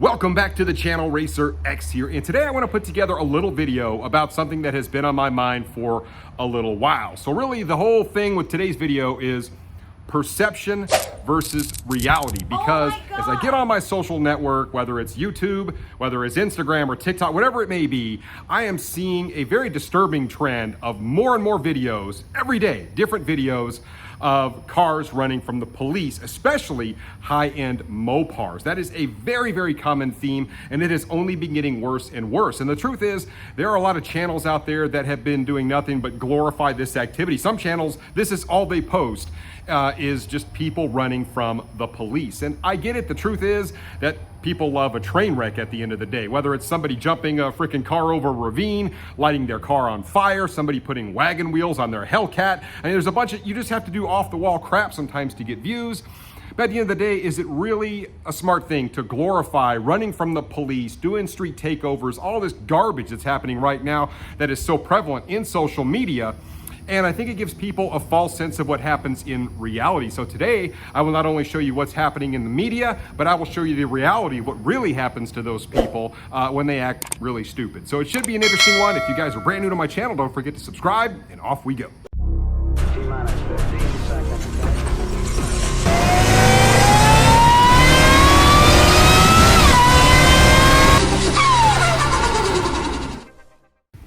Welcome back to the channel. Racer X here, and today I want to put together a little video about something that has been on my mind for a little while. So really the whole thing with today's video is perception versus reality, because as I get on my social network, whether it's YouTube, whether it's Instagram or TikTok, whatever it may be, I am seeing a very disturbing trend of more and more videos every day, different videos of cars running from the police, especially high-end Mopars. That is a very, very common theme, and it has only been getting worse and worse. And the truth is, there are a lot of channels out there that have been doing nothing but glorify this activity. Some channels, this is all they post, is just people running from the police. And I get it. The truth is that people love a train wreck at the end of the day, whether it's somebody jumping a freaking car over a ravine, lighting their car on fire, somebody putting wagon wheels on their Hellcat. I mean, there's a bunch of, you just have to do off the wall crap sometimes to get views. But at the end of the day, is it really a smart thing to glorify running from the police, doing street takeovers, all this garbage that's happening right now that is so prevalent in social media? And I think it gives people a false sense of what happens in reality. So today, I will not only show you what's happening in the media, but I will show you the reality of what really happens to those people when they act really stupid. So it should be an interesting one. If you guys are brand new to my channel, don't forget to subscribe, and off we go. T-minus 15 seconds.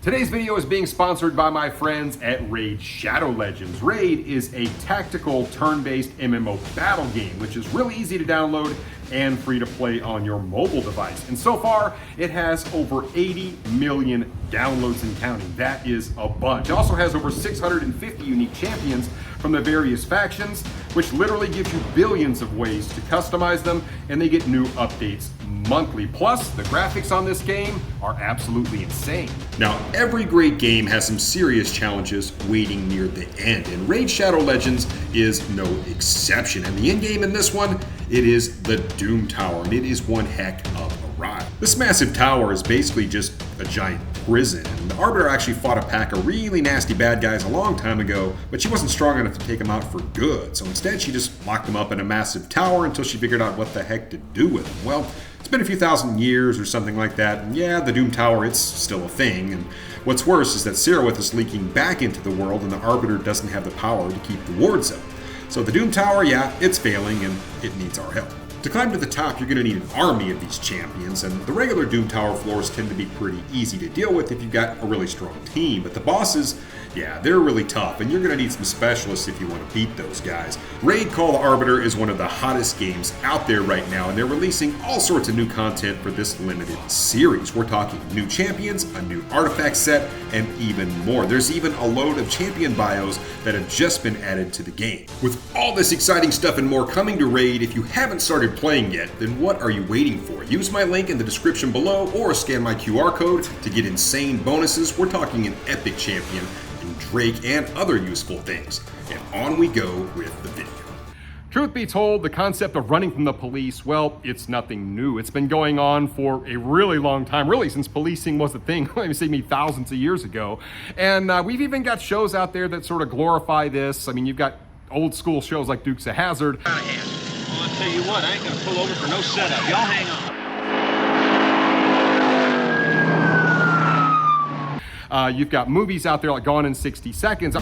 Today's video is being sponsored by my friends at Raid Shadow Legends. Raid is a tactical turn-based MMO battle game, which is really easy to download and free to play on your mobile device. And so far, it has over 80 million downloads and counting. That is a bunch. It also has over 650 unique champions from the various factions, which literally gives you billions of ways to customize them, and they get new updates monthly. Plus, the graphics on this game are absolutely insane. Now, every great game has some serious challenges waiting near the end, and Raid Shadow Legends is no exception. And the end game in this one, it is the Doom Tower, and it is one heck of a ride. This massive tower is basically just a giant prison, and the Arbiter actually fought a pack of really nasty bad guys a long time ago, but she wasn't strong enough to take them out for good. So instead, she just locked them up in a massive tower until she figured out what the heck to do with them. Well, it's been a few thousand years or something like that, and yeah, the Doom Tower, it's still a thing, and what's worse is that Sirowith is leaking back into the world, and the Arbiter doesn't have the power to keep the wards up. So the Doom Tower, yeah, it's failing, and it needs our help. To climb to the top, you're going to need an army of these champions, and the regular Doom Tower floors tend to be pretty easy to deal with if you've got a really strong team, but the bosses, yeah, they're really tough, and you're going to need some specialists if you want to beat those guys. Raid Call the Arbiter is one of the hottest games out there right now, and they're releasing all sorts of new content for this limited series. We're talking new champions, a new artifact set, and even more. There's even a load of champion bios that have just been added to the game. With all this exciting stuff and more coming to Raid, if you haven't started playing yet, then what are you waiting for? Use my link in the description below or scan my QR code to get insane bonuses. We're talking an epic champion, and Drake, and other useful things. And on we go with the video. Truth be told, the concept of running from the police, well, it's nothing new. It's been going on for a really long time, really since policing was a thing, maybe thousands of years ago. And we've even got shows out there that sort of glorify this. I mean, you've got old school shows like Dukes of Hazzard. Well, I'll tell you what, I ain't gonna pull over for no setup. Y'all hang on. You've got movies out there like Gone in 60 Seconds.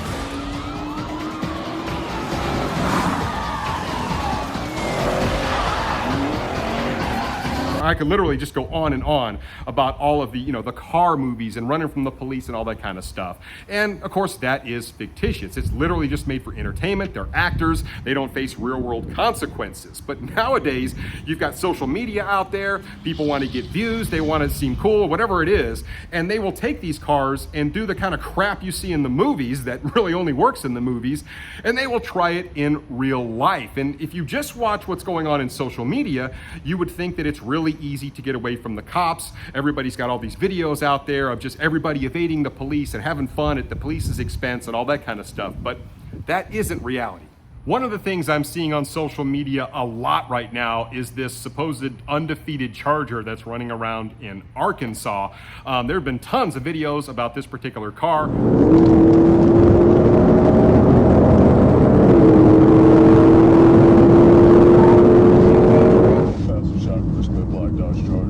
I could literally just go on and on about all of the, the car movies and running from the police and all that kind of stuff. And of course, that is fictitious. It's literally just made for entertainment. They're actors. They don't face real world consequences. But nowadays, you've got social media out there. People want to get views. They want to seem cool, whatever it is. And they will take these cars and do the kind of crap you see in the movies that really only works in the movies. And they will try it in real life. And if you just watch what's going on in social media, you would think that it's really easy to get away from the cops. Everybody's got all these videos out there of just everybody evading the police and having fun at the police's expense and all that kind of stuff, but that isn't reality. One of the things I'm seeing on social media a lot right now is this supposed undefeated Charger that's running around in Arkansas. There have been tons of videos about this particular car. Shot for this good black Dodge Charger.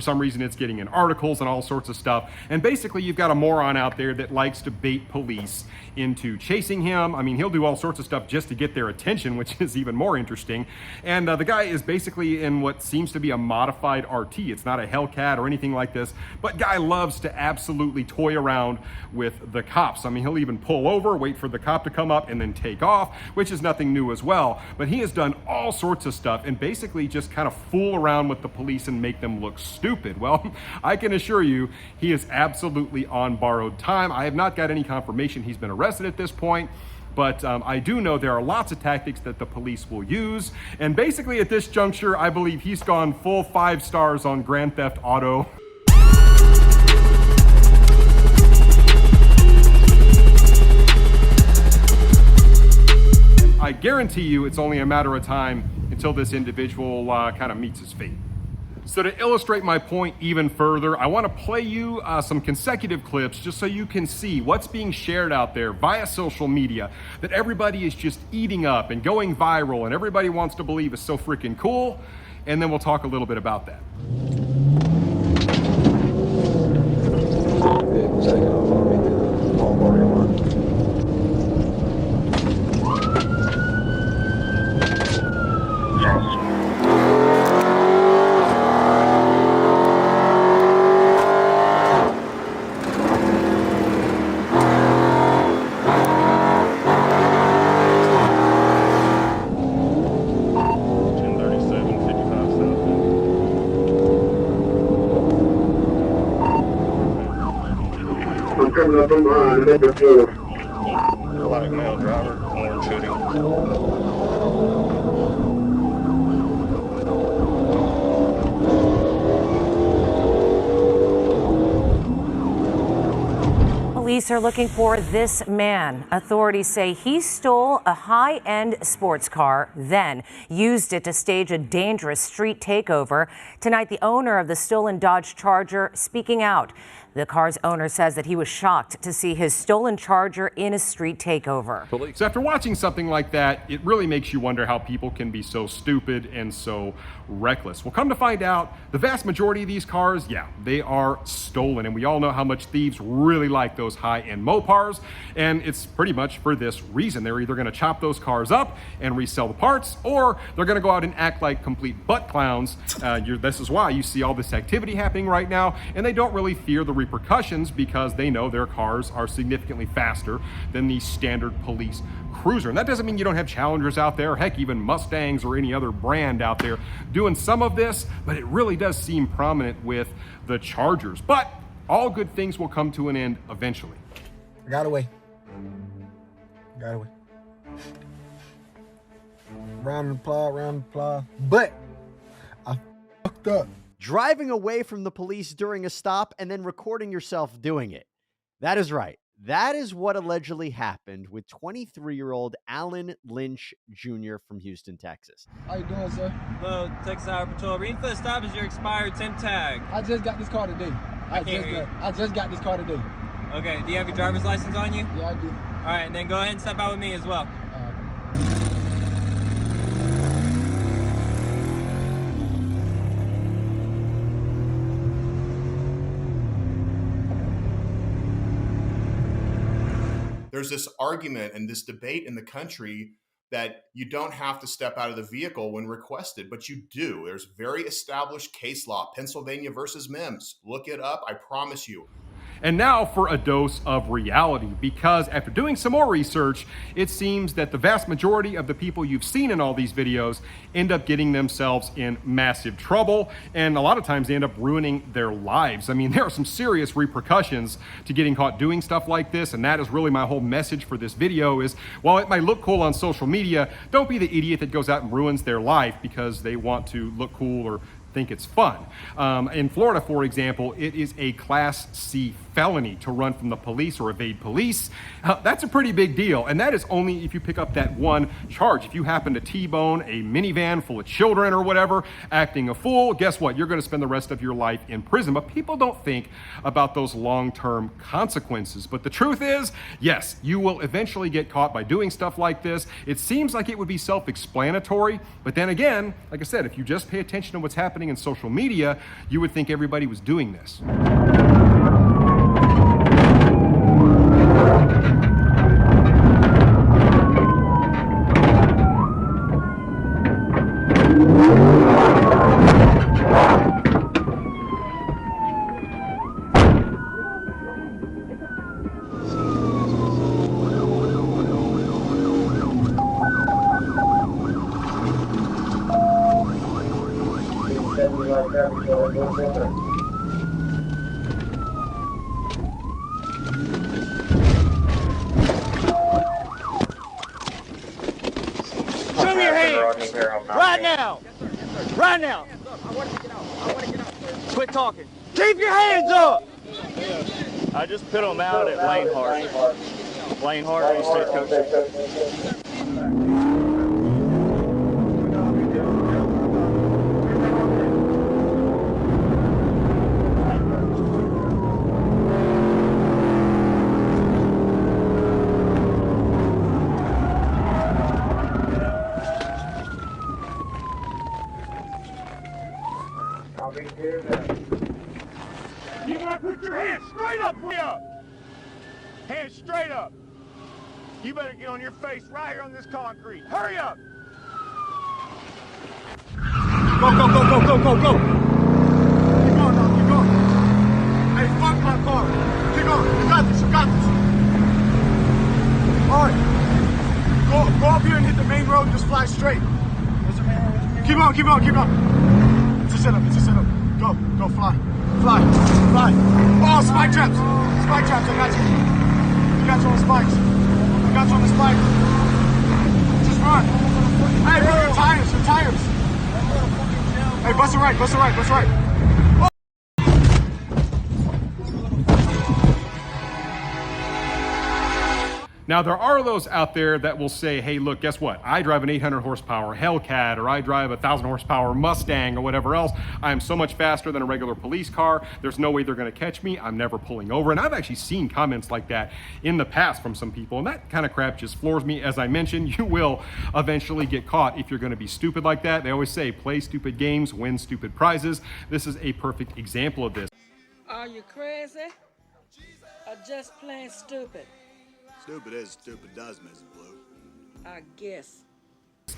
some reason it's getting in articles and all sorts of stuff. And basically you've got a moron out there that likes to bait police into chasing him. I mean, he'll do all sorts of stuff just to get their attention, which is even more interesting. And the guy is basically in what seems to be a modified RT. It's not a Hellcat or anything like this, but guy loves to absolutely toy around with the cops. I mean, he'll even pull over, wait for the cop to come up, and then take off, which is nothing new as well. But he has done all sorts of stuff and basically just kind of fool around with the police and make them look stupid. Well, I can assure you, he is absolutely on borrowed time. I have not got any confirmation he's been arrested at this point, but I do know there are lots of tactics that the police will use. And basically at this juncture, I believe he's gone full 5 stars on Grand Theft Auto. I guarantee you it's only a matter of time until this individual kind of meets his fate. So to illustrate my point even further, I want to play you some consecutive clips just so you can see what's being shared out there via social media that everybody is just eating up and going viral and everybody wants to believe is so freaking cool. And then we'll talk a little bit about that. I'm coming up from behind, number 4. Black male driver, orange hoodie. Police are looking for this man. Authorities say he stole a high-end sports car, then used it to stage a dangerous street takeover. Tonight, the owner of the stolen Dodge Charger speaking out. The car's owner says that he was shocked to see his stolen Charger in a street takeover. So after watching something like that, it really makes you wonder how people can be so stupid and so reckless. Well, come to find out, the vast majority of these cars, yeah, they are stolen. And we all know how much thieves really like those high-end Mopars. And it's pretty much for this reason. They're either going to chop those cars up and resell the parts, or they're going to go out and act like complete butt clowns. This is why you see all this activity happening right now. And they don't really fear the repercussions because they know their cars are significantly faster than the standard police cruiser. And that doesn't mean you don't have Challengers out there, heck, even Mustangs or any other brand out there doing some of this, but it really does seem prominent with the Chargers. But all good things will come to an end eventually. I got away. Got away. Round and apply. But I fucked up. Driving away from the police during a stop and then recording yourself doing it. That is right. That is what allegedly happened with 23-year-old Alan Lynch Jr. from Houston, Texas. How you doing, sir? Hello, Texas Highway Patrol. Reason for the stop is your expired temp tag. I just got this car today. I just got this car today. Okay, do you have your driver's license on you? Yeah, I do. All right, and then go ahead and step out with me as well. There's this argument and this debate in the country that you don't have to step out of the vehicle when requested, but you do. There's very established case law, Pennsylvania versus Mims. Look it up, I promise you. And now for a dose of reality, because after doing some more research, it seems that the vast majority of the people you've seen in all these videos end up getting themselves in massive trouble, and a lot of times they end up ruining their lives. I mean, there are some serious repercussions to getting caught doing stuff like this, and that is really my whole message for this video is, while it might look cool on social media, don't be the idiot that goes out and ruins their life because they want to look cool or think it's fun. In Florida, for example, it is a Class C felony to run from the police or evade police. That's a pretty big deal, and that is only if you pick up that one charge. If you happen to T-bone a minivan full of children or whatever, acting a fool, guess what? You're going to spend the rest of your life in prison. But people don't think about those long-term consequences. But the truth is, yes, you will eventually get caught by doing stuff like this. It seems like it would be self-explanatory, but then again, like I said, if you just pay attention to what's happening in social media, you would think everybody was doing this. Show me your hands! Right now! Right now! Quit talking. Keep your hands up! I just put them out at Lane Hart. Lane Hart, state coach. You gotta put your hands straight up, hands straight up. You better get on your face right here on this concrete. Hurry up. Go, go, go, go, go, go, go. Keep going now, keep going. Hey, fuck my car. Keep going. You got this, you got this. All right. Go up here and hit the main road and just fly straight. What's the main road? Keep on, keep on, keep on. It's a setup, it's a setup. Go, go, fly. Fly, fly. Oh, spike traps. Spike traps, I got you. I got you on the spikes. I got you on the spikes. Just run. Hey, bro, your tires, your tires. Hey, bust it right, bust it right, bust it right. Now, there are those out there that will say, hey, look, guess what? I drive an 800 horsepower Hellcat, or I drive a 1,000 horsepower Mustang, or whatever else. I am so much faster than a regular police car. There's no way they're going to catch me. I'm never pulling over. And I've actually seen comments like that in the past from some people. And that kind of crap just floors me. As I mentioned, you will eventually get caught if you're going to be stupid like that. They always say, play stupid games, win stupid prizes. This is a perfect example of this. Are you crazy? Or just plain stupid? Stupid is, stupid does, Mrs. Blue. I guess.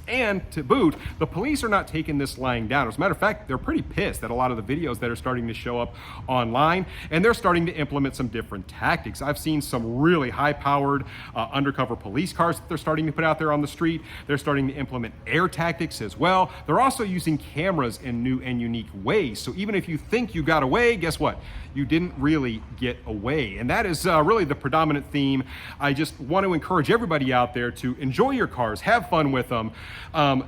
And to boot, the police are not taking this lying down. As a matter of fact, they're pretty pissed at a lot of the videos that are starting to show up online, and they're starting to implement some different tactics. I've seen some really high-powered undercover police cars that they're starting to put out there on the street. They're starting to implement air tactics as well. They're also using cameras in new and unique ways. So even if you think you got away, guess what? You didn't really get away. And that is really the predominant theme. I just want to encourage everybody out there to enjoy your cars, have fun with them,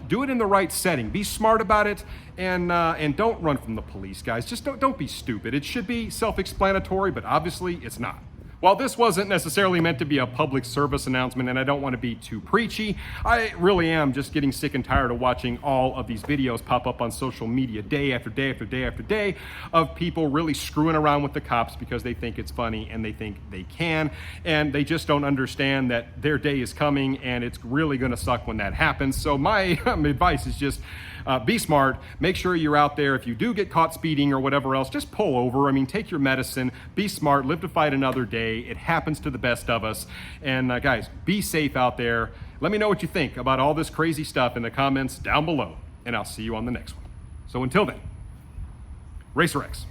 do it in the right setting, be smart about it, and don't run from the police, guys. Just don't be stupid. It should be self-explanatory, but obviously it's not. While this wasn't necessarily meant to be a public service announcement, and I don't want to be too preachy, I really am just getting sick and tired of watching all of these videos pop up on social media day after day after day after day of people really screwing around with the cops because they think it's funny and they think they can, and they just don't understand that their day is coming and it's really going to suck when that happens. So my advice is just be smart. Make sure you're out there. If you do get caught speeding or whatever else, just pull over. I mean, take your medicine, be smart, live to fight another day. It happens to the best of us. And guys, be safe out there. Let me know what you think about all this crazy stuff in the comments down below, and I'll see you on the next one. So until then, Racer X.